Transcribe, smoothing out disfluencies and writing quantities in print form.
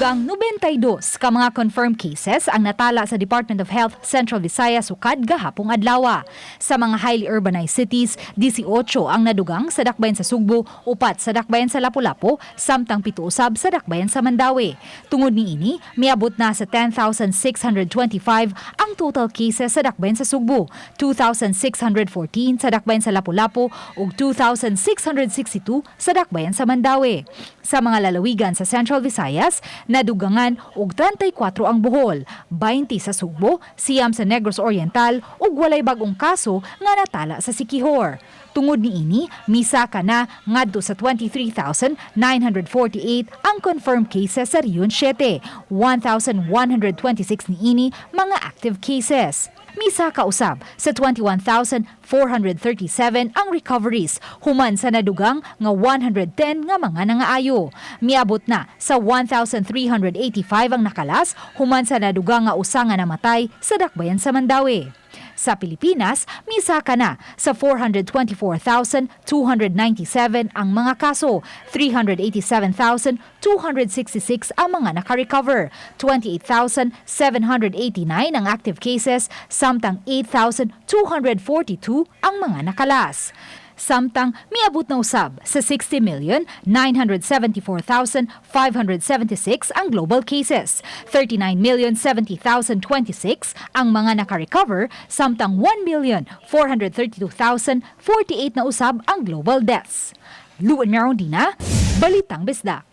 Dugang 92 ka mga confirmed cases ang natala sa Department of Health Central Visayas sukad gahapong adlaw. Sa mga highly urbanized cities, 18 ang nadugang sa dakbayan sa Sugbo, 4 sa dakbayan sa Lapu-Lapu, samtang 7 usab sa dakbayan sa Mandawi. Tungod niini, miabot na sa 10,625 ang total cases sa dakbayan sa Sugbo, 2,614 sa dakbayan sa Lapu-Lapu ug 2,662 sa dakbayan sa Mandawi. Sa mga lalawigan sa Central Visayas, nadugangan og 34 ang Bohol, 20 sa Sugbo, siyam sa Negros Oriental ug walay bag-ong kaso nga natala sa Siquijor. Tungod niini, misa ka na ngadto sa 23,948 ang confirmed cases sa Rion 7, 1,126 niini mga active cases. Misa ka usab sa 21,437 ang recoveries human sa nadugang nga 110 nga mga nangaayo. Miabot na sa 1,385 ang nakalas human sa nadugang nga usa nga namatay sa dakbayan sa Mandawi. Sa Pilipinas, misa ka na sa 424,297 ang mga kaso, 387,266 ang mga naka-recover, 28,789 ang active cases, samtang 8,242 ang mga nakalas. Samtang miabot na usab sa 60,974,576 ang global cases, 39,070,026 ang mga naka-recover, samtang 1,432,048 na usab ang global deaths. Luan Merondina, Balitang Bisdak.